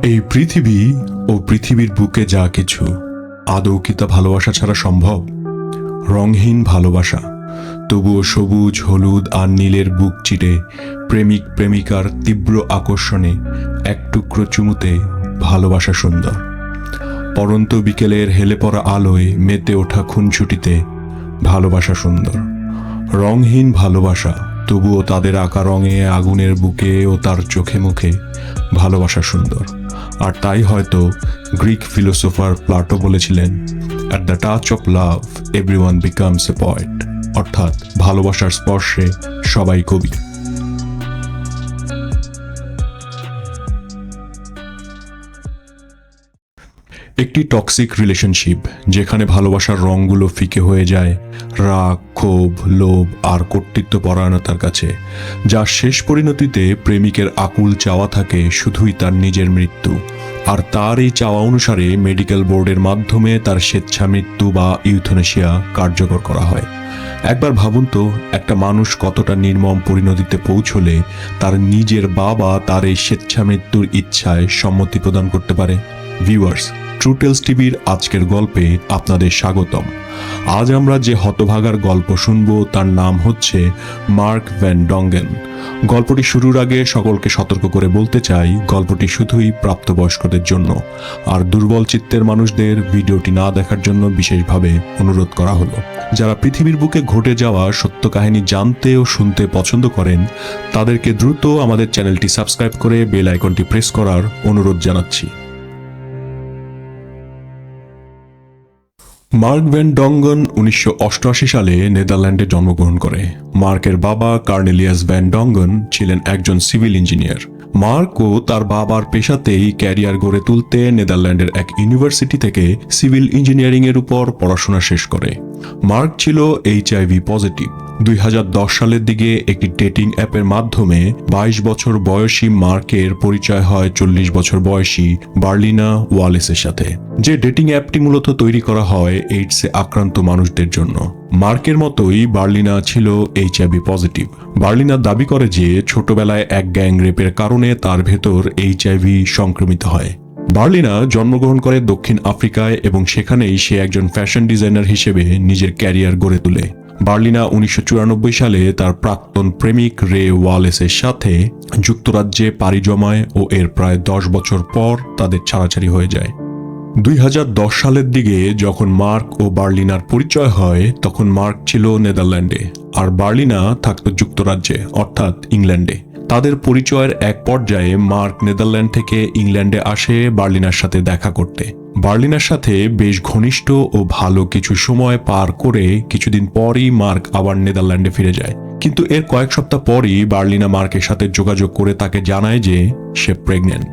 এই পৃথিবী ও পৃথিবীর বুকে যা কিছু আদৌ কি তা ভালোবাসা ছাড়া সম্ভব? রংহীন ভালোবাসা, তবুও সবুজ, হলুদ আর নীলের বুক চিরে প্রেমিক প্রেমিকার তীব্র আকর্ষণে এক টুকরো চুমুতে ভালোবাসা সুন্দর। পরন্ত বিকেলের হেলে পড়া আলোয় মেতে ওঠা খুনছুটিতে ভালোবাসা সুন্দর। রংহীন ভালোবাসা, তবুও তাদের আঁকা রঙে আগুনের বুকে ও তার চোখে মুখে ভালোবাসা সুন্দর। আর তাই হয়তো গ্রিক ফিলোসোফার প্লাটো বলেছিলেন, at the touch of love everyone becomes a poet, অর্থাৎ ভালোবাসার স্পর্শে সবাই কবি। একটি টক্সিক রিলেশনশিপ যেখানে ভালোবাসার রঙগুলো ফিকে হয়ে যায় রাগ, ক্ষোভ, লোভ আর কর্তৃত্বপরায়ণতার কাছে, যার শেষ পরিণতিতে প্রেমিকের আকুল চাওয়া থাকে শুধুই তার নিজের মৃত্যু। আর তার এই চাওয়া অনুসারে মেডিকেল বোর্ডের মাধ্যমে তার স্বেচ্ছা মৃত্যু বা ইউথনেশিয়া কার্যকর করা হয়। একবার ভাবুন তো, একটা মানুষ কতটা নির্মম পরিণতিতে পৌঁছলে তার নিজের বাবা তার এই স্বেচ্ছা মৃত্যুর ইচ্ছায় সম্মতি প্রদান করতে পারে। ভিউয়ার্স, ট্রু টেলস টিভির আজকের গল্পে আপনাদের স্বাগতম। আজ আমরা যে হতভাগার গল্প শুনব তার নাম হচ্ছে মার্ক ভ্যান ডঙ্গেন। গল্পটি শুরুর আগে সকলকে সতর্ক করে বলতে চাই, গল্পটি শুধুই প্রাপ্তবয়স্কদের জন্য, আর দুর্বল চিত্তের মানুষদের ভিডিওটি না দেখার জন্য বিশেষভাবে অনুরোধ করা হলো। যারা পৃথিবীর বুকে ঘটে যাওয়া সত্য কাহিনী জানতে ও শুনতে পছন্দ করেন তাদেরকে দ্রুত আমাদের চ্যানেলটি সাবস্ক্রাইব করে বেল আইকনটি প্রেস করার অনুরোধ জানাচ্ছি। মার্ক ভ্যান ডঙ্গেন 1988 সালে নেদারল্যান্ডে জন্মগ্রহণ করে। মার্কের বাবা কর্নেলিয়াস ভ্যান ডঙ্গেন ছিলেন একজন সিভিল ইঞ্জিনিয়ার। মার্ক ও তার বাবার পেশাতেই ক্যারিয়ার গড়ে তুলতে নেদারল্যান্ডের এক ইউনিভার্সিটি থেকে সিভিল ইঞ্জিনিয়ারিং এর উপর পড়াশোনা শেষ করে। মার্ক ছিল HIV পজিটিভ। 2010 সালের দিকে একটি ডেটিং অ্যাপের মাধ্যমে 22 বছর বয়সী মার্কের পরিচয় হয় 40 বছর বয়সী বার্লিনা ওয়ালেসের সাথে। যে ডেটিং অ্যাপটি মূলত তৈরি করা হয় এইডসে আক্রান্ত মানুষদের জন্য। মার্কের মতোই বার্লিনা ছিল HIV পজিটিভ। বার্লিনা দাবি করে যে ছোটবেলায় এক গ্যাং রেপের কারণে তার ভেতর HIV সংক্রমিত হয়। বার্লিনা জন্মগ্রহণ করে দক্ষিণ আফ্রিকায় এবং সেখানেই সে একজন ফ্যাশন ডিজাইনার হিসেবে নিজের ক্যারিয়ার গড়ে তোলে। বার্লিনা 1994 সালে তার প্রাক্তন প্রেমিক রে ওয়ালেসের সাথে যুক্তরাজ্যে পাড়ি জমায় ও এর প্রায় 10 বছর পর তাদের ছাড়াছাড়ি হয়ে যায়। 2010 সালের দিকে যখন মার্ক ও বার্লিনার পরিচয় হয় তখন মার্ক ছিল নেদারল্যান্ডে আর বার্লিনা থাকত যুক্তরাজ্যে অর্থাৎ ইংল্যান্ডে। তাদের পরিচয়ের এক পর্যায়ে মার্ক নেদারল্যান্ড থেকে ইংল্যান্ডে আসে বার্লিনার সাথে দেখা করতে। বার্লিনার সাথে বেশ ঘনিষ্ঠ ও ভালো কিছু সময় পার করে কিছুদিন পরই মার্ক আবার নেদারল্যান্ডে ফিরে যায়। কিন্তু এর কয়েক সপ্তাহ পরই বার্লিনা মার্কের সাথে যোগাযোগ করে তাকে জানায় যে সে প্রেগন্যান্ট।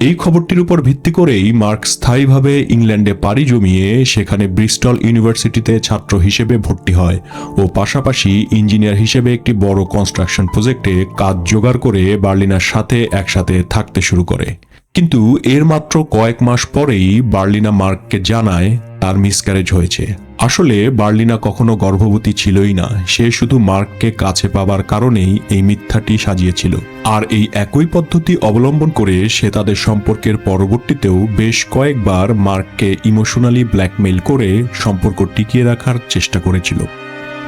এই খবরটির উপর ভিত্তি করেই মার্ক স্থায়ীভাবে ইংল্যান্ডে পাড়ি জমিয়ে সেখানে ব্রিস্টল ইউনিভার্সিটিতে ছাত্র হিসেবে ভর্তি হয় ও পাশাপাশি ইঞ্জিনিয়ার হিসেবে একটি বড় কনস্ট্রাকশন প্রজেক্টে কাজ জোগাড় করে বার্লিনার সাথে একসাথে থাকতে শুরু করে। কিন্তু এর মাত্র কয়েক মাস পরেই বার্লিনা মার্ককে জানায় তার মিসক্যারেজ হয়েছে। আসলে বার্লিনা কখনো গর্ভবতী ছিলই না, সে শুধু মার্ককে কাছে পাবার কারণেই এই মিথ্যাটি সাজিয়েছিল। আর এই একই পদ্ধতি অবলম্বন করে সে তাদের সম্পর্কের পরবর্তীতেও বেশ কয়েকবার মার্ককে ইমোশনালি ব্ল্যাকমেইল করে সম্পর্ক টিকিয়ে রাখার চেষ্টা করেছিল।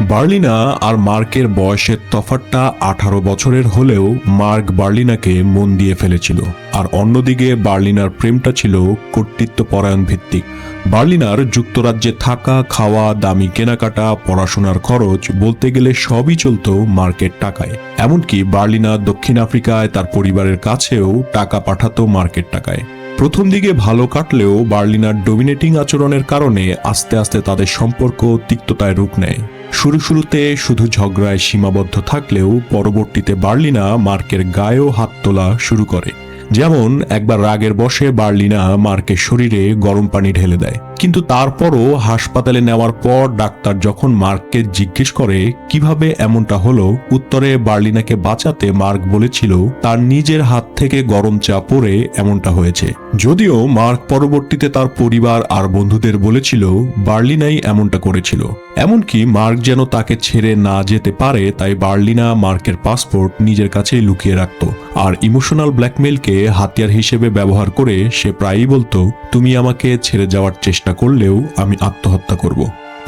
বার্লিনা আর মার্কের বয়সের তফাৎটা 18 বছরের হলেও মার্ক বার্লিনাকে মন দিয়ে ফেলেছিল। আর অন্যদিকে বার্লিনার প্রেমটা ছিল কর্তৃত্বপরায়ণ ভিত্তিক। বার্লিনার যুক্তরাজ্যে থাকা, খাওয়া, দামি কেনাকাটা, পড়াশোনার খরচ, বলতে গেলে সবই চলত মার্কের টাকায়। এমনকি বার্লিনা দক্ষিণ আফ্রিকায় তার পরিবারের কাছেও টাকা পাঠাতো মার্কের টাকায়। প্রথম দিকে ভালো কাটলেও বার্লিনার ডমিনেটিং আচরণের কারণে আস্তে আস্তে তাদের সম্পর্ক তিক্ততায় রূপ নেয়। শুরুতে শুধু ঝগড়ায় সীমাবদ্ধ থাকলেও পরবর্তীতে বার্লিনা মার্কের গায়েও হাত তোলা শুরু করে। যেমন একবার রাগের বশে বার্লিনা মার্কের শরীরে গরম পানি ঢেলে দেয়। কিন্তু তারপরও হাসপাতালে নেওয়ার পর ডাক্তার যখন মার্ককে জিজ্ঞেস করে কিভাবে এমনটা হলো, উত্তরে বার্লিনাকে বাঁচাতে মার্ক বলেছিল তার নিজের হাত থেকে গরম চা পড়ে এমনটা হয়েছে। যদিও মার্ক পরবর্তীতে তার পরিবার আর বন্ধুদের বলেছিল বার্লিনাই এমনটা করেছিল। এমনকি মার্ক যেন তাকে ছেড়ে না যেতে পারে তাই বার্লিনা মার্কের পাসপোর্ট নিজের কাছেই লুকিয়ে রাখত। আর ইমোশনাল ব্ল্যাকমেইলকে হাতিয়ার হিসেবে ব্যবহার করে সে প্রায়ই বলতো, তুমি আমাকে ছেড়ে যাওয়ার চেষ্টা করলেও আমি আত্মহত্যা করব।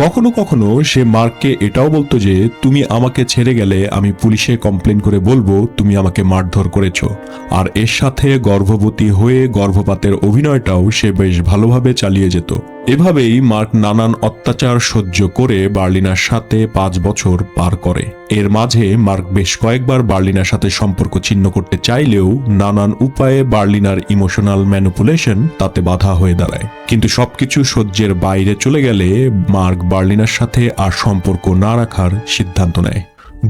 কখনো কখনো সে মার্ককে এটাও বলতো যে তুমি আমাকে ছেড়ে গেলে আমি পুলিশে কমপ্লেন করে বলবো তুমি আমাকে মারধর করেছো। আর এর সাথে গর্ভবতী হয়ে গর্ভপাতের অভিনয়টাও সে বেশ ভালোভাবে চালিয়ে যেত। এভাবেই মার্ক নানান অত্যাচার সহ্য করে বার্লিনার সাথে 5 বছর পার করে। এর মাঝে মার্ক বেশ কয়েকবার বার্লিনার সাথে সম্পর্ক ছিন্ন করতে চাইলেও নানান উপায়ে বার্লিনার ইমোশনাল ম্যানিপুলেশন তাতে বাধা হয়ে দাঁড়ায়। কিন্তু সবকিছু সহ্যের বাইরে চলে গেলে মার্ক বার্লিনার সাথে আর সম্পর্ক না রাখার সিদ্ধান্ত নেয়।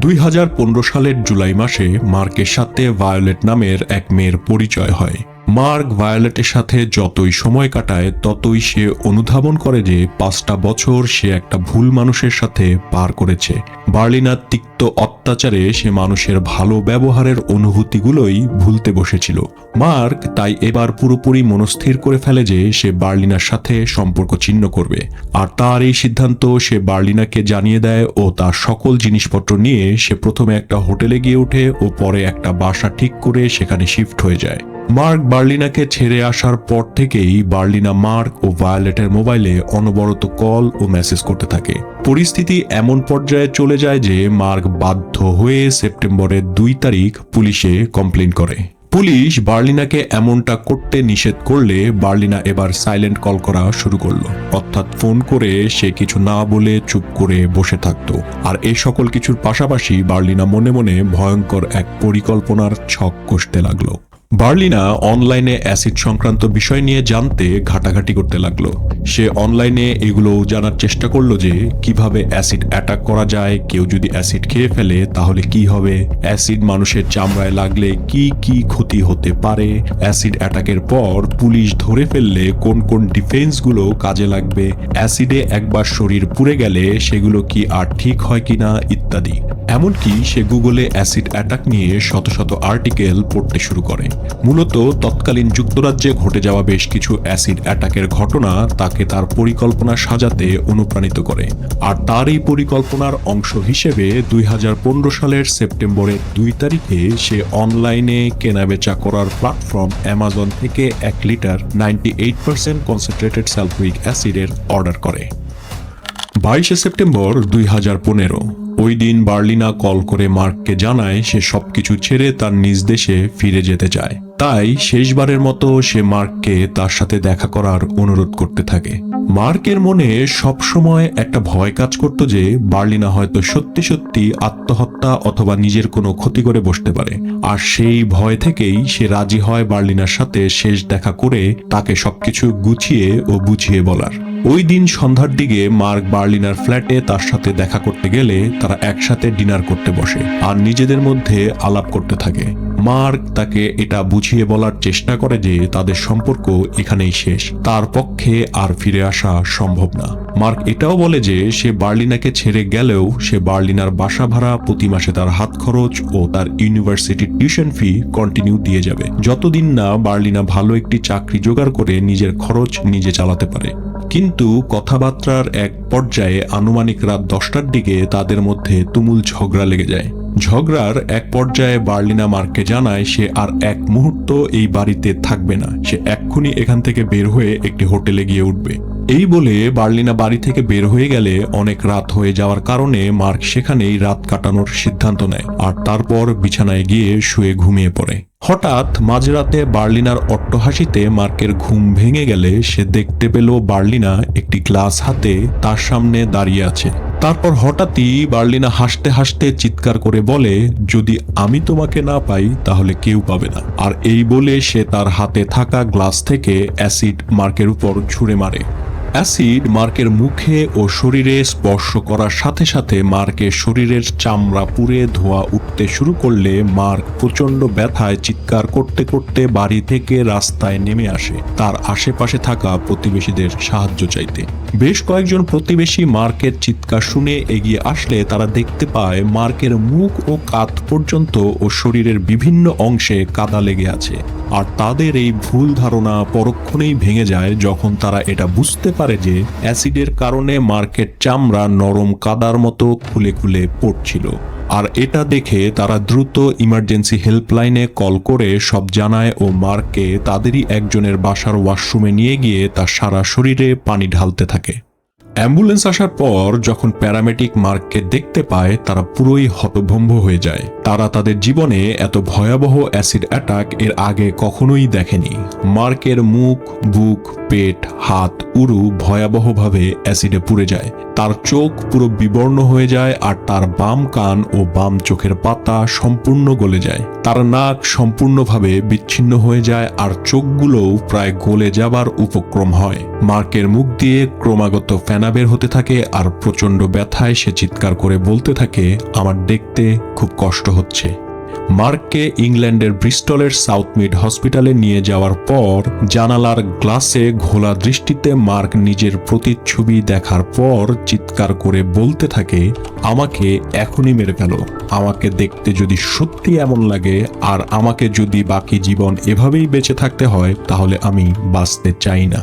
2015 সালের জুলাই মাসে মার্কের সাথে ভায়োলেট নামের এক মেয়ের পরিচয় হয়। মার্ক ভায়োলেটের সাথে যতই সময় কাটায় ততই সে অনুধাবন করে যে 5টা বছর সে একটা ভুল মানুষের সাথে পার করেছে। বার্লিনার তিক্ত অত্যাচারে সে মানুষের ভালো ব্যবহারের অনুভূতিগুলোই ভুলতে বসেছিল। মার্ক তাই এবার পুরোপুরি মনস্থির করে ফেলে যে সে বার্লিনার সাথে সম্পর্ক ছিন্ন করবে। আর তার এই সিদ্ধান্ত সে বার্লিনাকে জানিয়ে দেয় ও তার সকল জিনিসপত্র নিয়ে সে প্রথমে একটা হোটেলে গিয়ে ওঠে ও পরে একটা বাসা ঠিক করে সেখানে শিফট হয়ে যায়। মার্ক বার্লিনাকে ছেড়ে আসার পর থেকেই বার্লিনা মার্ক ও ভায়োলেটের মোবাইলে অনবরত কল ও মেসেজ করতে থাকে। পরিস্থিতি এমন পর্যায়ে চলে যায় যে মার্ক বাধ্য হয়ে সেপ্টেম্বরের 2 তারিখ পুলিশে কমপ্লেন করে। পুলিশ বার্লিনাকে এমনটা করতে নিষেধ করলে বার্লিনা এবার সাইলেন্ট কল করা শুরু করলো, অর্থাৎ ফোন করে সে কিছু না বলে চুপ করে বসে থাকতো। আর এই সকল কিছুর পাশাপাশি বার্লিনা মনে মনে ভয়ঙ্কর এক পরিকল্পনার ছক কষতে লাগলো। বার্লিনা অনলাইনে অ্যাসিড সংক্রান্ত বিষয় নিয়ে জানতে ঘাটাঘাটি করতে লাগলো। সে অনলাইনে এগুলো জানার চেষ্টা করলো যে কিভাবে অ্যাসিড অ্যাটাক করা যায়, কেউ যদি অ্যাসিড খেয়ে ফেলে তাহলে কি হবে, অ্যাসিড মানুষের চামড়ায় লাগলে কি কি ক্ষতি হতে পারে, অ্যাসিড অ্যাটাকের পর পুলিশ ধরে ফেললে কোন কোন ডিফেন্সগুলো কাজে লাগবে, অ্যাসিডে একবার শরীর পুড়ে গেলে সেগুলো কি আর ঠিক হয় কিনা ইত্যাদি। এমনকি সে গুগলে অ্যাসিড অ্যাটাক নিয়ে শত শত আর্টিকেল পড়তে শুরু করে। মূলত তৎকালীন যুক্তরাজ্যে ঘটে যাওয়া বেশ কিছু অ্যাসিড অ্যাটাকের ঘটনা তাকে তার পরিকল্পনা সাজাতে অনুপ্রাণিত করে। আর তার এই পরিকল্পনার অংশ হিসেবে 2015 সালের সেপ্টেম্বরের 2 তারিখে সে অনলাইনে কেনাবেচা করার প্ল্যাটফর্ম অ্যামাজন থেকে 1 লিটার 98% কনসেন্ট্রেটেড সালফিউরিক অ্যাসিডের অর্ডার করে। 22 সেপ্টেম্বর 2015 ওই দিন বার্লিনা কল করে মার্ককে জানায় সে সবকিছু ছেড়ে তার নিজ দেশে ফিরে যেতে চায়। তাই শেষবারের মতো সে মার্ককে তার সাথে দেখা করার অনুরোধ করতে থাকে। মার্কের মনে সবসময় একটা ভয় কাজ করত যে বার্লিনা হয়তো সত্যি সত্যি আত্মহত্যা অথবা নিজের কোনো ক্ষতি করে বসতে পারে। আর সেই ভয় থেকেই সে রাজি হয় বার্লিনার সাথে শেষ দেখা করে তাকে সবকিছু গুছিয়ে ও বুঝিয়ে বলার। ওই দিন সন্ধ্যার দিকে মার্ক বার্লিনার ফ্ল্যাটে তার সাথে দেখা করতে গেলে তারা একসাথে ডিনার করতে বসে আর নিজেদের মধ্যে আলাপ করতে থাকে। মার্ক তাকে এটা বুঝিয়ে বলার চেষ্টা করে যে তাদের সম্পর্ক এখানেই শেষ, তার পক্ষে আর ফিরে আসা সম্ভব না। মার্ক এটাও বলে যে সে বার্লিনাকে ছেড়ে গেলেও সে বার্লিনার বাসা ভাড়া, প্রতি মাসে তার হাত খরচ ও তার ইউনিভার্সিটির টিউশন ফি কন্টিনিউ দিয়ে যাবে, যতদিন না বার্লিনা ভালো একটি চাকরি জোগাড় করে নিজের খরচ নিজে চালাতে পারে। কিন্তু কথাবার্তার এক পর্যায়ে আনুমানিক রাত 10টার দিকে তাদের মধ্যে তুমুল ঝগড়া লেগে যায়। ঝগড়ার এক পর্যায়ে বার্লিনা মার্ককে জানায় সে আর এক মুহূর্ত এই বাড়িতে থাকবে না, সে এক্ষুনি এখান থেকে বের হয়ে একটি হোটেলে গিয়ে উঠবে। এই বলে বার্লিনা বাড়ি থেকে বের হয়ে গেলে অনেক রাত হয়ে যাওয়ার কারণে মার্ক সেখানেই রাত কাটানোর সিদ্ধান্ত নেয় আর তারপর বিছানায় গিয়ে শুয়ে ঘুমিয়ে পড়ে। হঠাৎ মাঝরাতে বার্লিনার অট্টহাসিতে মার্কের ঘুম ভেঙে গেলে সে দেখতে পেল বার্লিনা একটি গ্লাস হাতে তার সামনে দাঁড়িয়ে আছে। তারপর হঠাৎই বার্লিনা হাসতে হাসতে চিৎকার করে বলে, যদি আমি তোমাকে না পাই তাহলে কেউ পাবে না। আর এই বলে সে তার হাতে থাকা গ্লাস থেকে অ্যাসিড মার্কের উপর ছুঁড়ে মারে। অ্যাসিড মার্কের মুখে ও শরীরে স্পর্শ করার সাথে সাথে মার্কের শরীরের চামড়া পুড়ে ধোঁয়া উঠতে শুরু করলে মার্ক প্রচণ্ড ব্যথায় চিৎকার করতে করতে বাড়ি থেকে রাস্তায় নেমে আসে তার আশেপাশে থাকা প্রতিবেশীদের সাহায্য চাইতে। বেশ কয়েকজন প্রতিবেশী মার্কের চিৎকার শুনে এগিয়ে আসলে তারা দেখতে পায় মার্কের মুখ ও কাঁধ পর্যন্ত ও শরীরের বিভিন্ন অংশে কাদা লেগে আছে। আর তাদের এই ভুল ধারণা পরক্ষণেই ভেঙে যায় যখন তারা এটা বুঝতে পারে যে অ্যাসিডের কারণে মার্কের চামড়া নরম কাদার মতো খুলে খুলে পড়ছিল। আর এটা দেখে তারা দ্রুত ইমার্জেন্সি হেল্পলাইনে কল করে সব জানায় ও মার্ককে তাদেরই একজনের বাসার ওয়াশরুমে নিয়ে গিয়ে তার সারা শরীরে পানি ঢালতে থাকে। অ্যাম্বুলেন্স আসার পর যখন প্যারামেডিক মার্ককে দেখতে পায় তারা পুরোই হতভম্ব হয়ে যায়। তারা তাদের জীবনে এত ভয়াবহ অ্যাসিড অ্যাটাক এর আগে কখনোই দেখেনি। মার্কের মুখ, বুক, পেট, হাত, উরু ভয়াবহভাবে অ্যাসিডে পুড়ে যায়। তার চোখ পুরো বিবর্ণ হয়ে যায় আর তার বাম কান ও বাম চোখের পাতা সম্পূর্ণ গলে যায়। তার নাক সম্পূর্ণভাবে বিচ্ছিন্ন হয়ে যায় আর চোখগুলোও প্রায় গলে যাবার উপক্রম হয়। মার্কের মুখ দিয়ে ক্রমাগত ফেনা বের হতে থাকে আর প্রচণ্ড ব্যথায় সে চিৎকার করে বলতে থাকে, আমার দেখতে খুব কষ্ট হচ্ছে। মার্ককে ইংল্যান্ডের ব্রিস্টলের সাউথমিড হসপিটালে নিয়ে যাওয়ার পর জানালার গ্লাসে ঘোলা দৃষ্টিতে মার্ক নিজের প্রতিচ্ছবি দেখার পর চিৎকার করে বলতে থাকে, আমাকে এখনই মেরে ফেলো। আমাকে দেখতে যদি সত্যি এমন লাগে আর আমাকে যদি বাকি জীবন এভাবেই বেঁচে থাকতে হয় তাহলে আমি বাঁচতে চাই না।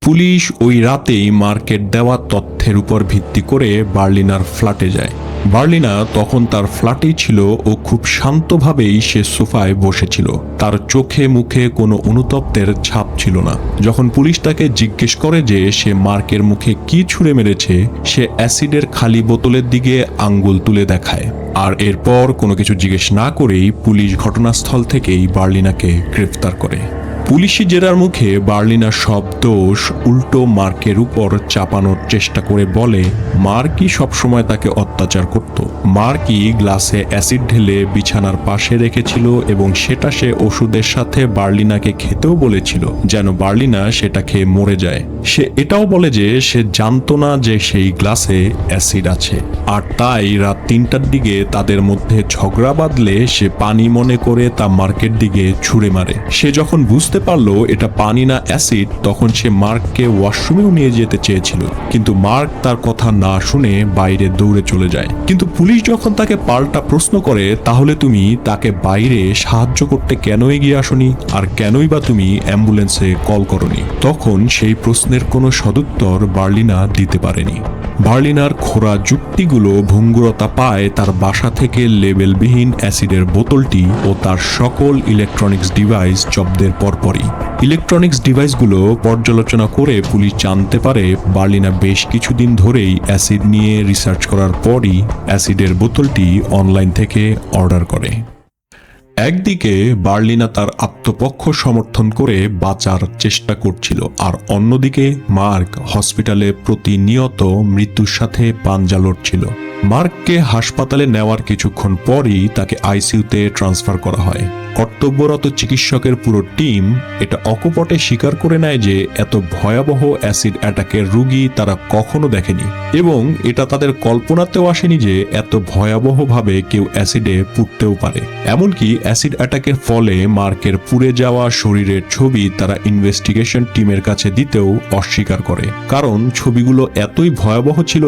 পুলিশ ওই রাতেই মার্কের দেওয়া তথ্যের উপর ভিত্তি করে বার্লিনার ফ্ল্যাটে যায়। বার্লিনা তখন তার ফ্ল্যাটেই ছিল ও খুব শান্তভাবেই সে সোফায় বসেছিল। তার চোখে মুখে কোনো অনুতপ্তের ছাপ ছিল না। যখন পুলিশ তাকে জিজ্ঞেস করে যে সে মার্কের মুখে কি ছুঁড়ে মেরেছে, সে অ্যাসিডের খালি বোতলের দিকে আঙ্গুল তুলে দেখায়। আর এরপর কোনো কিছু জিজ্ঞেস না করেই পুলিশ ঘটনাস্থল থেকেই বার্লিনাকে গ্রেফতার করে। পুলিশি জেরার মুখে বার্লিনা সব দোষ উল্টো মার্কের উপর চাপানোর চেষ্টা করে বলে মার্কই সবসময় তাকে অত্যাচার করত। মার্কই গ্লাসে অ্যাসিড ঢেলে বিছানার পাশে রেখেছিল এবং সেটা সে ওষুধের সাথে বার্লিনাকে খেতেও বলেছিল যেন বার্লিনা সেটা খেয়ে মরে যায়। সে এটাও বলে যে সে জানতো না যে সেই গ্লাসে অ্যাসিড আছে। আর তাই রাত ৩টার দিকে তাদের মধ্যে ঝগড়া বাঁধলে সে পানি মনে করে তা মার্কের দিকে ছুঁড়ে মারে। সে যখন বুঝতে পারলো এটা পানি না অ্যাসিড তখন সে মার্ককে ওয়াশরুমেও নিয়ে যেতে চেয়েছিল, কিন্তু মার্ক তার কথা না শুনে বাইরে দৌড়ে চলে যায়। কিন্তু পুলিশ যখন তাকে পাল্টা প্রশ্ন করে তাহলে তুমি তাকে বাইরে সাহায্য করতে কেন এগিয়ে আসনি আর কেনই বা তুমি অ্যাম্বুলেন্সে কল করনি, তখন সেই প্রশ্নের কোনো সদুত্তর বার্লিনা দিতে পারেনি। বার্লিনার খোঁড়া যুক্তিগুলো ভঙ্গুরতা পায় তার বাসা থেকে লেবেলবিহীন অ্যাসিডের বোতলটি ও তার সকল ইলেকট্রনিক্স ডিভাইস জব্দের পরপরই। ইলেকট্রনিক্স ডিভাইসগুলো পর্যালোচনা করে পুলিশ জানতে পারে বার্লিনা বেশ কিছুদিন ধরেই অ্যাসিড নিয়ে রিসার্চ করার পরই অ্যাসিডের বোতলটি অনলাইন থেকে অর্ডার করে। একদিকে বার্লিনা তার আত্মপক্ষ সমর্থন করে বাঁচার চেষ্টা করছিল আর অন্যদিকে মার্ক হসপিটালে প্রতিনিয়ত মৃত্যুর সাথে পাঞ্জা লড়ছিল। মার্ককে হাসপাতালে নেওয়ার কিছুক্ষণ পরই তাকে আইসিইউতে ট্রান্সফার করা হয়। কর্তব্যরত চিকিৎসকের পুরো টিম এটা অকপটে স্বীকার করে নেয় যে এত ভয়াবহ অ্যাসিড অ্যাটাকের রোগী তারা কখনো দেখেনি এবং এটা তাদের কল্পনাতেও আসেনি যে এত ভয়াবহভাবে কেউ অ্যাসিডে পুড়তেও পারে। এমনকি অ্যাসিড অ্যাটাকের ফলে মার্কের পুড়ে যাওয়া শরীরের ছবি তারা ইনভেস্টিগেশন টিমের কাছে দিতেও অস্বীকার করে, কারণ ছবিগুলো এতই ভয়াবহ ছিল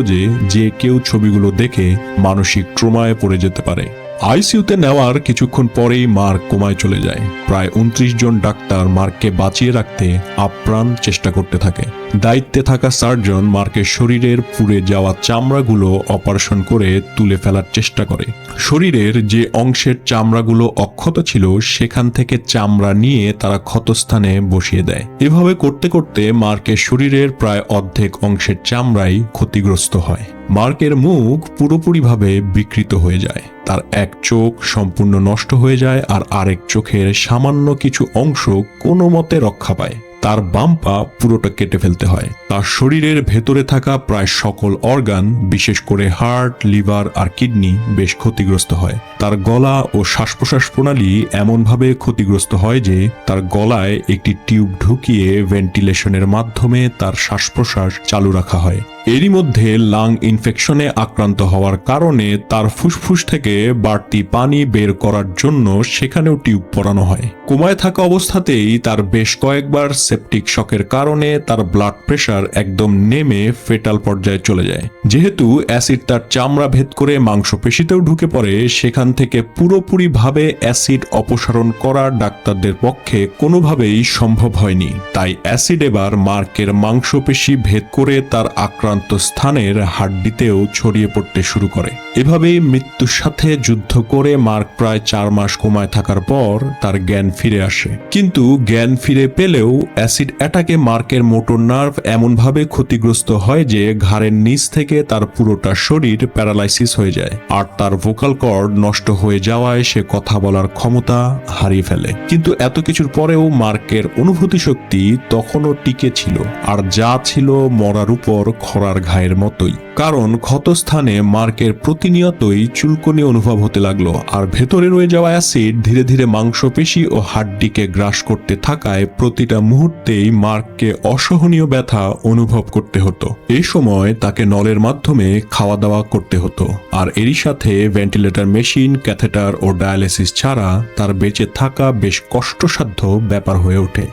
যে কেউ ছবিগুলো দেখে মানসিক ট্রমায় পড়ে যেতে পারে। আইসিইউতে নেওয়ার কিছুক্ষণ পরেই মার্ক কোমায় চলে যায়। প্রায় 29 জন ডাক্তার মার্ককে বাঁচিয়ে রাখতে আপ্রাণ চেষ্টা করতে থাকে। দায়িত্বে থাকা সার্জন মার্কের শরীরের পুড়ে যাওয়া চামড়াগুলো অপারেশন করে তুলে ফেলার চেষ্টা করে। শরীরের যে অংশের চামড়াগুলো অক্ষত ছিল সেখান থেকে চামড়া নিয়ে তারা ক্ষতস্থানে বসিয়ে দেয়। এভাবে করতে করতে মার্কের শরীরের প্রায় অর্ধেক অংশের চামড়াই ক্ষতিগ্রস্ত হয়। মার্কের মুখ পুরোপুরিভাবে বিকৃত হয়ে যায়। তার এক চোখ সম্পূর্ণ নষ্ট হয়ে যায় আর আরেক চোখের সামান্য কিছু অংশ কোনো মতে রক্ষা পায়। তার বাম পা পুরোটা কেটে ফেলতে হয়। তার শরীরের ভেতরে থাকা প্রায় সকল অর্গান, বিশেষ করে হার্ট, লিভার আর কিডনি বেশ ক্ষতিগ্রস্ত হয়। তার গলা ও শ্বাস প্রশ্বাস প্রণালী এমনভাবে ক্ষতিগ্রস্ত হয় যে তার গলায় একটি টিউব ঢুকিয়ে ভেন্টিলেশনের মাধ্যমে তার শ্বাস প্রশ্বাস চালু রাখা হয়। এরই মধ্যে লাং ইনফেকশনে আক্রান্ত হওয়ার কারণে তার ফুসফুস থেকে বাড়তি পানি বের করার জন্য সেখানেও টিউব পরানো হয়। কোমায় থাকা অবস্থাতেই তার বেশ কয়েকবার সেপটিক শকের কারণে তার ব্লাড প্রেশার একদম নেমে ফেটাল পর্যায়ে চলে যায়। যেহেতু অ্যাসিড তার চামড়া ভেদ করে মাংসপেশিতেও ঢুকে পড়ে, সেখান থেকে পুরোপুরিভাবে অ্যাসিড অপসারণ করা ডাক্তারদের পক্ষে কোনোভাবেই সম্ভব হয়নি। তাই অ্যাসিড এবার মার্কের মাংসপেশি ভেদ করে তার আক্রান্ত স্থানের হাড্ডিতেও ছড়িয়ে পড়তে শুরু করে। এভাবেই মৃত্যুর সাথে যুদ্ধ করে মার্ক প্রায় 4 মাস কোমায় থাকার পর তার জ্ঞান ফিরে আসে। কিন্তু জ্ঞান ফিরে পেলেও অ্যাসিড অ্যাটাকে মার্কের মোটর নার্ভ এমনভাবে ক্ষতিগ্রস্ত হয় যে ঘাড়ের নিচ থেকে তার পুরোটা শরীর প্যারালাইসিস হয়ে যায়, আর তার ভোকাল কর্ড নষ্ট হয়ে যাওয়ায় সে কথা বলার ক্ষমতা হারিয়ে ফেলে। কিন্তু এত কিছুর পরেও মার্কের অনুভূতি শক্তি তখনও টিকে ছিল, আর যা ছিল মরার উপর খরার ঘায়ের মতোই। কারণ ক্ষতস্থানে মার্কের প্রতিনিয়তই চুলকনি অনুভব হতে লাগলো, আর ভেতরে রয়ে যাওয়া অ্যাসিড ধীরে ধীরে মাংসপেশি ও হাড্ডিকে গ্রাস করতে থাকায় প্রতিটা মুহূর্তেই মার্ককে অসহনীয় ব্যথা অনুভব করতে হতো। এই সময় তাকে নলের মাধ্যমে খাওয়া দাওয়া করতে হতো, আর এরই সাথে ভেন্টিলেটর মেশিন, ক্যাথেটার ও ডায়ালিসিস ছাড়া তার বেঁচে থাকা বেশ কষ্টসাধ্য ব্যাপার হয়ে ওঠে।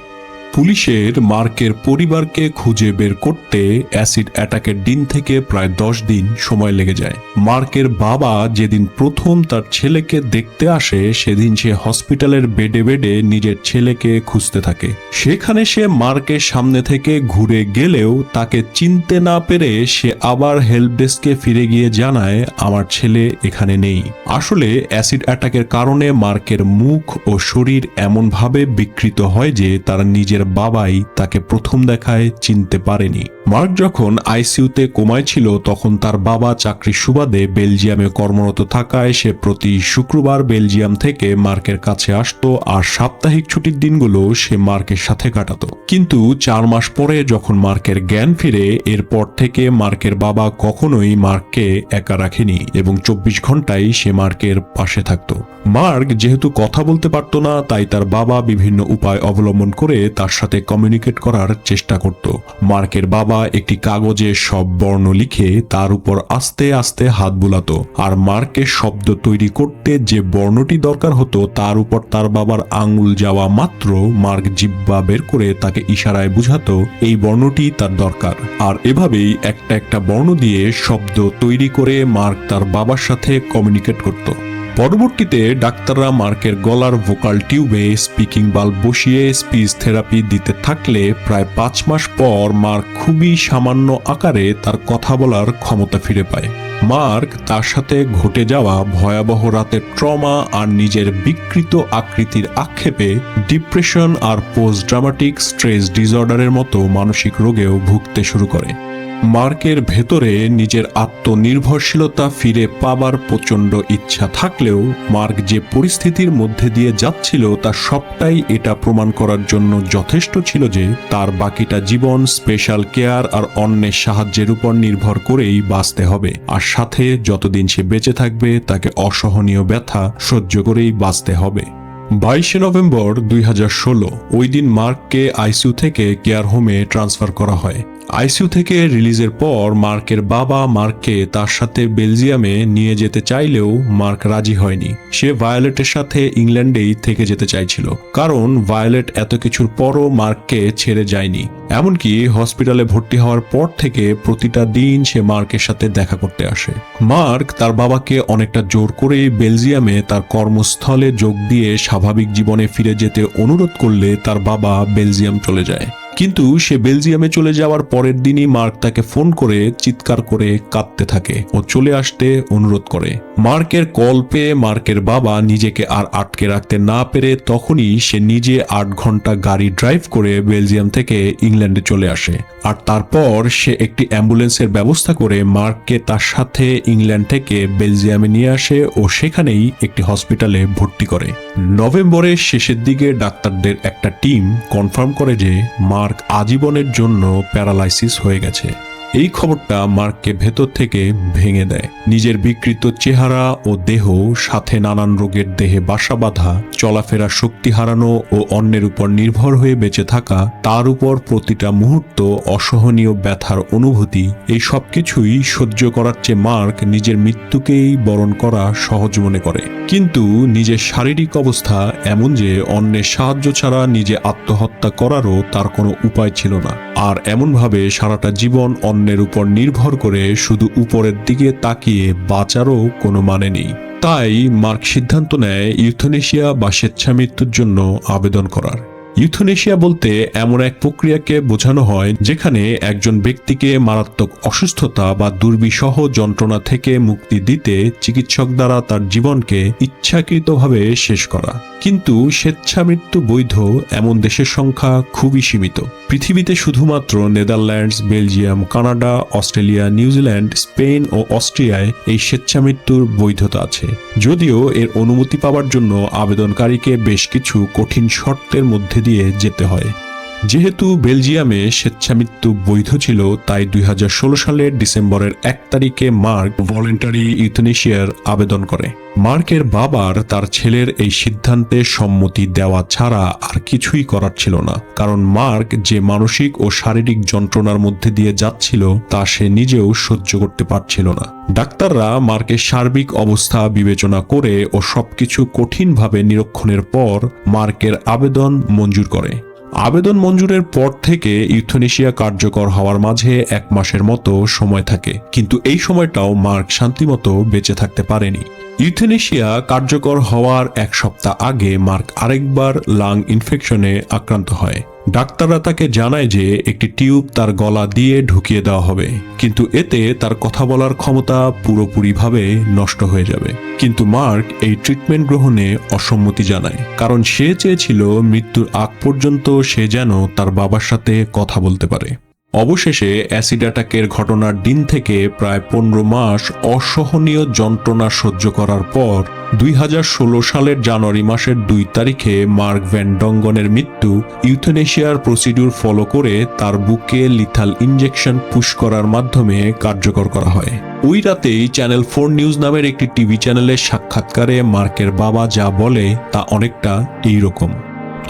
পুলিশের মার্কের পরিবারকে খুঁজে বের করতে অ্যাসিড অ্যাটাকের দিন থেকে প্রায় 10 দিন সময় লেগে যায়। মার্কের বাবা যেদিন প্রথম তার ছেলেকে দেখতে আসে, সেদিন সে হসপিটালের বেডে বেডে নিজের ছেলেকে খুঁজতে থাকে। সেখানে সে মার্কের সামনে থেকে ঘুরে গেলেও তাকে চিনতে না পেরে সে আবার হেল্প ডেস্কে ফিরে গিয়ে জানায়, আমার ছেলে এখানে নেই। আসলে অ্যাসিড অ্যাটাকের কারণে মার্কের মুখ ও শরীর এমনভাবে বিকৃত হয় যে তার নিজের বাবাই তাকে প্রথম দেখায় চিনতে পারেনি। মার্ক যখন আইসিইউতে কোমায় ছিল তখন তার বাবা চাকরির সুবাদে বেলজিয়ামে কর্মরত থাকায় সে প্রতি শুক্রবার বেলজিয়াম থেকে মার্কের কাছে আসতো, আর সাপ্তাহিক ছুটির দিনগুলো সে মার্কের সাথে কাটাতো। কিন্তু 4 মাস পরে যখন মার্কের জ্ঞান ফিরে, এরপর থেকে মার্কের বাবা কখনোই মার্ককে একা রাখেনি এবং 24 ঘন্টাই সে মার্কের পাশে থাকতো। মার্ক যেহেতু কথা বলতে পারত না, তাই তার বাবা বিভিন্ন উপায় অবলম্বন করে তার সাথে কমিউনিকেট করার চেষ্টা করত। মার্কের বাবা একটি কাগজে সব বর্ণ লিখে তার উপর আস্তে আস্তে হাত বুলাতো, আর মার্কের শব্দ তৈরি করতে যে বর্ণটি দরকার হতো তার উপর তার বাবার আঙুল যাওয়া মাত্র মার্ক জিহ্বা বের করে তাকে ইশারায় বুঝাতো এই বর্ণটি তার দরকার। আর এভাবেই একটা একটা বর্ণ দিয়ে শব্দ তৈরি করে মার্ক তার বাবার সাথে কমিউনিকেট করত। পরবর্তীতে ডাক্তাররা মার্কের গলার ভোকাল টিউবে স্পিকিং বাল্ব বসিয়ে স্পিচ থেরাপি দিতে থাকলে প্রায় 5 মাস পর মার্ক খুবই সামান্য আকারে তার কথা বলার ক্ষমতা ফিরে পায়। মার্ক তার সাথে ঘটে যাওয়া ভয়াবহ রাতের ট্রমা আর নিজের বিকৃত আকৃতির আক্ষেপে ডিপ্রেশন আর পোস্ট ড্রামাটিক স্ট্রেস ডিসঅর্ডারের মতো মানসিক রোগেও ভুগতে শুরু করে। মার্কের ভেতরে নিজের আত্মনির্ভরশীলতা ফিরে পাবার প্রচণ্ড ইচ্ছা থাকলেও মার্ক যে পরিস্থিতির মধ্যে দিয়ে যাচ্ছিল তা সবটাই এটা প্রমাণ করার জন্য যথেষ্ট ছিল যে তার বাকিটা জীবন স্পেশাল কেয়ার আর অন্যের সাহায্যের উপর নির্ভর করেই বাঁচতে হবে, আর সাথে যতদিন সে বেঁচে থাকবে তাকে অসহনীয় ব্যথা সহ্য করেই বাঁচতে হবে। 22 নভেম্বর 2016 ওই দিন মার্ককে আইসিইউ থেকে কেয়ার হোমে ট্রান্সফার করা হয়। আইসিইউ থেকে রিলিজের পর মার্কের বাবা মার্ককে তার সাথে বেলজিয়ামে নিয়ে যেতে চাইলেও মার্ক রাজি হয়নি। সে ভায়োলেটের সাথে ইংল্যান্ডেই থেকে যেতে চাইছিল, কারণ ভায়োলেট এত কিছুর পরও মার্ককে ছেড়ে যায়নি। এমনকি হসপিটালে ভর্তি হওয়ার পর থেকে প্রতিটা দিন সে মার্কের সাথে দেখা করতে আসে। মার্ক তার বাবাকে অনেকটা জোর করে বেলজিয়ামে তার কর্মস্থলে যোগ দিয়ে স্বাভাবিক জীবনে ফিরে যেতে অনুরোধ করলে তার বাবা বেলজিয়াম চলে যায়। কিন্তু সে বেলজিয়ামে চলে যাওয়ার পরের দিনই মার্ক তাকে ফোন করে চিৎকার করে কাঁদতে থাকে ও চলে আসতে অনুরোধ করে। মার্কের কল পেয়ে মার্কের বাবা নিজেকে আর আটকে রাখতে না পেরে তখনই সে নিজে 8 ঘন্টা গাড়ি ড্রাইভ করে বেলজিয়াম থেকে ইংল্যান্ড ইংল্যান্ডে চলে আসে, আর তারপর সে একটি অ্যাম্বুলেন্সের ব্যবস্থা করে মার্ককে তার সাথে ইংল্যান্ড থেকে বেলজিয়ামে নিয়ে আসে ও সেখানেই একটি হসপিটালে ভর্তি করে। নভেম্বরের শেষের দিকে ডাক্তারদের একটা টিম কনফার্ম করে যে মার্ক আজীবনের জন্য প্যারালাইসিস হয়ে গেছে। এই খবরটা মার্ককে ভেতর থেকে ভেঙে দেয়। নিজের বিকৃত চেহারা ও দেহ, সাথে নানান রোগের দেহে বাসা বাঁধা, চলাফেরা শক্তি হারানো ও অন্যের উপর নির্ভর হয়ে বেঁচে থাকা, তার উপর প্রতিটা মুহূর্ত অসহনীয় ব্যথার অনুভূতি, এই সবকিছুই সহ্য করার চেয়ে মার্ক নিজের মৃত্যুকেই বরণ করা সহজ মনে করে। কিন্তু নিজের শারীরিক অবস্থা এমন যে অন্যের সাহায্য ছাড়া নিজে আত্মহত্যা করারও তার কোনো উপায় ছিল না। আর এমনভাবে সারাটা জীবন অন্যের উপর নির্ভর করে শুধু উপরের দিকে তাকিয়ে বাঁচারও কোনো মানে নেই। তাই মার্ক সিদ্ধান্ত নেয় ইউথনেশিয়া বা স্বেচ্ছা মৃত্যুর জন্য আবেদন করার। ইউথনেশিয়া বলতে এমন এক প্রক্রিয়াকে বোঝানো হয় যেখানে একজন ব্যক্তিকে মারাত্মক অসুস্থতা বা দুর্বিষহ যন্ত্রণা থেকে মুক্তি দিতে চিকিৎসক দ্বারা তার জীবনকে ইচ্ছাকৃতভাবে শেষ করা। কিন্তু স্বেচ্ছা মৃত্যু বৈধ এমন দেশের সংখ্যা খুবই সীমিত। পৃথিবীতে শুধুমাত্র Netherlands, Belgium, Canada, Australia, New Zealand, Spain ও অস্ট্রিয়ায় এই স্বেচ্ছা মৃত্যুর বৈধতা আছে। যদিও এর অনুমতি পাওয়ার জন্য আবেদনকারীকে বেশ কিছু কঠিন শর্তের মধ্যে দিয়ে যেতে হয়। যেহেতু বেলজিয়ামে স্বেচ্ছামৃত্যু বৈধ ছিল, তাই 2016 সালের ডিসেম্বরের 1 তারিখে মার্ক ভলেন্টারি ইউথনেশিয়ার আবেদন করে। মার্কের বাবার তার ছেলের এই সিদ্ধান্তে সম্মতি দেওয়া ছাড়া আর কিছুই করার ছিল না, কারণ মার্ক যে মানসিক ও শারীরিক যন্ত্রণার মধ্যে দিয়ে যাচ্ছিল তা সে নিজেও সহ্য করতে পারছিল না। ডাক্তাররা মার্কের সার্বিক অবস্থা বিবেচনা করে ও সবকিছু কঠিনভাবে নিরীক্ষণের পর মার্কের আবেদন মঞ্জুর করে। আবেদন মঞ্জুরের পর থেকে ইউথনেশিয়া কার্যকর হওয়ার মাঝে 1 মাসের মতো সময় থাকে, কিন্তু এই সময়টাও মার্ক শান্তিমতো বেঁচে থাকতে পারেনি। ইউথনেশিয়া কার্যকর হওয়ার 1 সপ্তাহ আগে মার্ক আরেকবার লাং ইনফেকশনে আক্রান্ত হয়। ডাক্তাররা তাকে জানায় যে একটি টিউব তার গলা দিয়ে ঢুকিয়ে দেওয়া হবে, কিন্তু এতে তার কথা বলার ক্ষমতা পুরোপুরিভাবে নষ্ট হয়ে যাবে। কিন্তু মার্ক এই ট্রিটমেন্ট গ্রহণে অসম্মতি জানায়, কারণ সে চেয়েছিল মৃত্যুর আগ পর্যন্ত সে যেন তার বাবার সাথে কথা বলতে পারে। অবশেষে অ্যাসিড অ্যাটাকের ঘটনার দিন থেকে প্রায় 15 মাস অসহনীয় যন্ত্রণা সহ্য করার পর 2016 সালের জানুয়ারি মাসের 2 তারিখে মার্ক ভ্যান ডঙ্গনের মৃত্যু ইউথনেশিয়ার প্রসিডিউর ফলো করে তার বুকে লিথাল ইনজেকশন পুশ করার মাধ্যমে কার্যকর করা হয়। ওই রাতেই চ্যানেল 4 নিউজ নামের একটি টিভি চ্যানেলের সাক্ষাৎকারে মার্কের বাবা যা বলে তা অনেকটা এইরকম: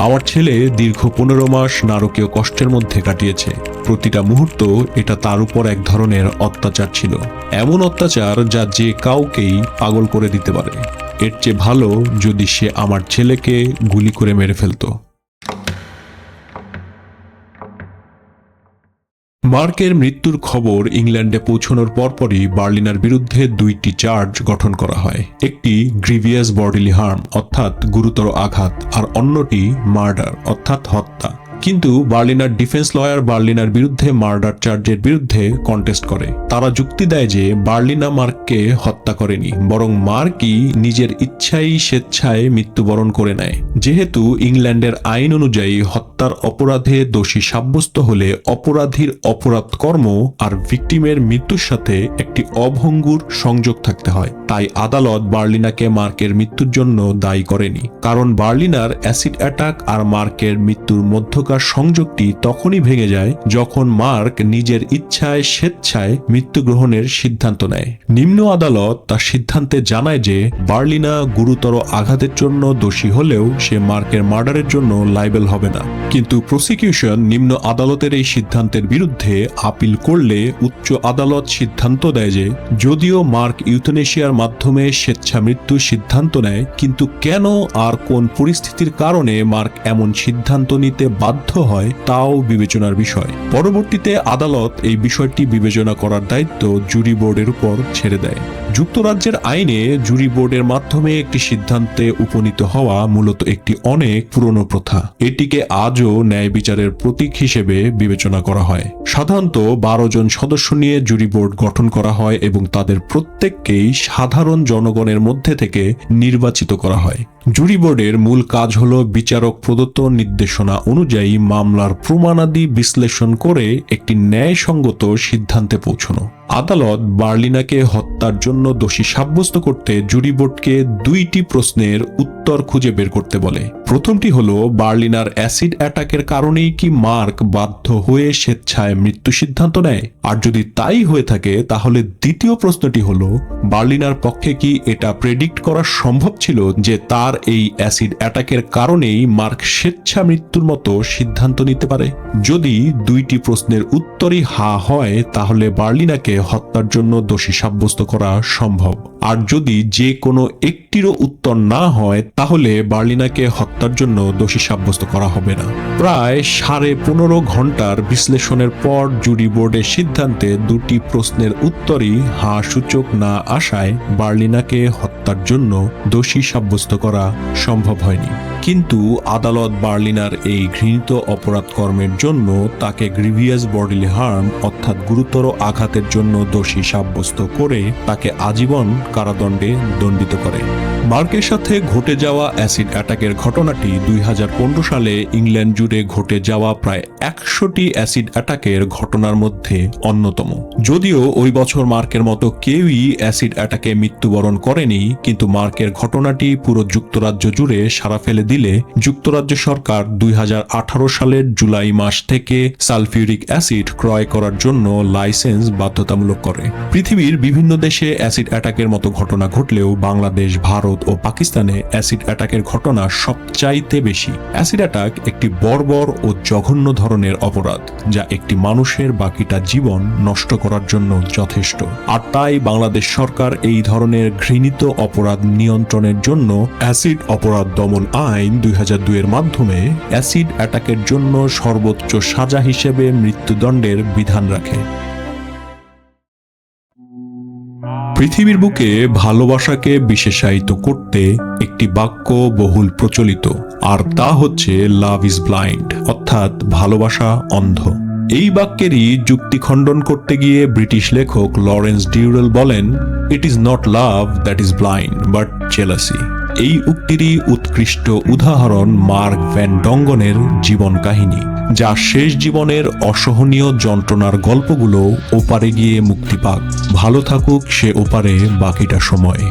আমার ছেলে দীর্ঘ 15 মাস নারকীয় কষ্টের মধ্যে কাটিয়েছে। প্রতিটা মুহূর্ত এটা তার উপর এক ধরনের অত্যাচার ছিল, এমন অত্যাচার যা যে কাউকেই পাগল করে দিতে পারে। এর চেয়ে ভালো যদি সে আমার ছেলেকে গুলি করে মেরে ফেলতো। মার্কের মৃত্যুর খবর ইংল্যান্ডে পৌঁছানোর পরপরই বার্লিনার বিরুদ্ধে 2টি চার্জ গঠন করা হয়। একটি গ্রিভিয়াস বডিলি হার্ম অর্থাৎ গুরুতর আঘাত, আর অন্যটি মার্ডার অর্থাৎ হত্যা। কিন্তু বার্লিনার ডিফেন্স লয়ার বার্লিনার বিরুদ্ধে মার্ডার চার্জের বিরুদ্ধে কন্টেস্ট করে। তারা যুক্তি দেয় যে বার্লিনা মার্ককে হত্যা করেনি, বরং মার্কই নিজের ইচ্ছায় স্বেচ্ছায় মৃত্যুবরণ করে নেয়। যেহেতু ইংল্যান্ডের আইন অনুযায়ী হত্যার অপরাধে দোষী সাব্যস্ত হলে অপরাধীর অপরাধ কর্ম আর ভিকটিমের মৃত্যুর সাথে একটি অভঙ্গুর সংযোগ থাকতে হয়, তাই আদালত বার্লিনাকে মার্কের মৃত্যুর জন্য দায়ী করেনি। কারণ বার্লিনার অ্যাসিড অ্যাটাক আর মার্কের মৃত্যুর মধ্যকার সংযোগটি তখনই ভেঙে যায় যখন মার্ক নিজের ইচ্ছায় স্বেচ্ছায় মৃত্যু গ্রহণের সিদ্ধান্ত নেয়। নিম্ন আদালত তার সিদ্ধান্তে জানায় যে বার্লিনা গুরুতর আঘাতের জন্য দোষী হলেও সে মার্কের মার্ডারের জন্য লাইবেল হবে না। কিন্তু প্রসিকিউশন নিম্ন আদালতের এই সিদ্ধান্তের বিরুদ্ধে আপিল করলে উচ্চ আদালত সিদ্ধান্ত দেয় যে যদিও মার্ক ইউথনেশিয়ার মাধ্যমে স্বেচ্ছা মৃত্যুর সিদ্ধান্ত নেয়, কিন্তু কেন আর কোন পরিস্থিতির কারণে মার্ক এমন সিদ্ধান্ত নিতে বাধ্য হয় তাও বিবেচনার বিষয়। পরবর্তীতে আদালত এই বিষয়টি বিবেচনা করার দায়িত্ব জুরি বোর্ডের উপর ছেড়ে দেয়। যুক্তরাজ্যের আইনে জুরি বোর্ডের মাধ্যমে একটি সিদ্ধান্তে উপনীত হওয়া মূলত একটি অনেক পুরনো প্রথা। এটিকে আজও ন্যায় বিচারের প্রতীক হিসেবে বিবেচনা করা হয়। সাধারণত 12 জন সদস্য নিয়ে জুরি বোর্ড গঠন করা হয় এবং তাদের প্রত্যেককেই সাধারণ জনগণের মধ্যে থেকে নির্বাচিত করা হয়। জুরি বোর্ডের মূল কাজ হল বিচারক প্রদত্ত নির্দেশনা অনুযায়ী চাই মামলার প্রমাণাদি বিশ্লেষণ করে একটি ন্যায়সঙ্গত সিদ্ধান্তে পৌঁছানো। আদালত বার্লিনাকে হত্যার জন্য দোষী সাব্যস্ত করতে জুরি বোর্ডকে 2টি প্রশ্নের উত্তর খুঁজে বের করতে বলে। প্রথমটি হলো, বার্লিনার অ্যাসিড অ্যাটাকের কারণেই কি মার্ক বাধ্য হয়ে স্বেচ্ছায় মৃত্যু সিদ্ধান্ত নেয়? আর যদি তাই হয়ে থাকে তাহলে দ্বিতীয় প্রশ্নটি হলো, বার্লিনার পক্ষে কি এটা প্রেডিক্ট করা সম্ভব ছিল যে তার এই অ্যাসিড অ্যাটাকের কারণেই মার্ক স্বেচ্ছা মৃত্যুর মতো সিদ্ধান্ত নিতে পারে? যদি 2টি প্রশ্নের উত্তরই হা হয় তাহলে বার্লিনাকে হত্যার জন্য দোষী সাব্যস্ত করা সম্ভব। আর যদি যে কোনো একটিরও উত্তর না হয় তাহলে বার্লিনাকে হত্যার জন্য দোষী সাব্যস্ত করা হবে না। প্রায় 15.5 ঘন্টার বিশ্লেষণের পর জুরি বোর্ডের সিদ্ধান্তে 2টি প্রশ্নের উত্তরই হা সূচক না আসায় বার্লিনাকে হত্যার জন্য দোষী সাব্যস্ত করা সম্ভব হয়নি। কিন্তু আদালত বার্লিনার এই ঘৃণিত অপরাধ কর্মের জন্য তাকে গ্রিভিয়াস বডিলি হার্ম অর্থাৎ গুরুতর আঘাতের জন্য দোষী সাব্যস্ত করে তাকে আজীবন কারাদণ্ডে দণ্ডিত করে। মার্কের সাথে ঘটে যাওয়া অ্যাসিড অ্যাটাকের ঘটনাটি 2015 সালে ইংল্যান্ড জুড়ে ঘটে যাওয়া প্রায় 100টি অ্যাসিড অ্যাটাকের ঘটনার মধ্যে অন্যতম। যদিও ওই বছর মার্কের মতো কেউই অ্যাসিড অ্যাটাকে মৃত্যুবরণ করেনি, কিন্তু মার্কের ঘটনাটি পুরো যুক্তরাজ্য জুড়ে সাড়া ফেলে দিলে যুক্তরাজ্য সরকার 2018 সালের জুলাই মাস থেকে সালফিউরিক অ্যাসিড ক্রয় করার জন্য লাইসেন্স বাধ্যতামূলক করে। পৃথিবীর বিভিন্ন দেশে অ্যাসিড অ্যাটাকের মতো ঘটনা ঘটলেও বাংলাদেশ, ভারত ও পাকিস্তানে অ্যাসিড অ্যাটাকের ঘটনা সবচাইতে বেশি। অ্যাসিড অ্যাটাক একটি বর্বর ও জঘন্য ধরনের অপরাধ যা একটি মানুষের বাকিটা জীবন নষ্ট করার জন্য যথেষ্ট। আর তাই বাংলাদেশ সরকার এই ধরনের ঘৃণিত অপরাধ নিয়ন্ত্রণের জন্য অ্যাসিড অপরাধ দমন আইন 2002 এর মাধ্যমে অ্যাসিড অ্যাটাকের জন্য সর্বোচ্চ সাজা হিসেবে মৃত্যুদণ্ডের বিধান রাখে। পৃথিবীর বুকে ভালোবাসাকে বিশেষায়িত করতে একটি বাক্য বহুল প্রচলিত, আর তা হচ্ছে লাভ ইজ ব্লাইন্ড, অর্থাৎ ভালোবাসা অন্ধ। এই বাক্যেরই যুক্তি খণ্ডন করতে গিয়ে ব্রিটিশ লেখক লরেন্স ডিউরেল বলেন, it is not love that is blind but jealousy. এই উক্তিরই উৎকৃষ্ট উদাহরণ মার্ক ভ্যান ডঙ্গনের জীবন কাহিনী, যা শেষ জীবনের অসহনীয় যন্ত্রণার গল্পগুলো ওপারে গিয়ে মুক্তি পাক। ভালো থাকুক সে ওপারে বাকিটা সময়।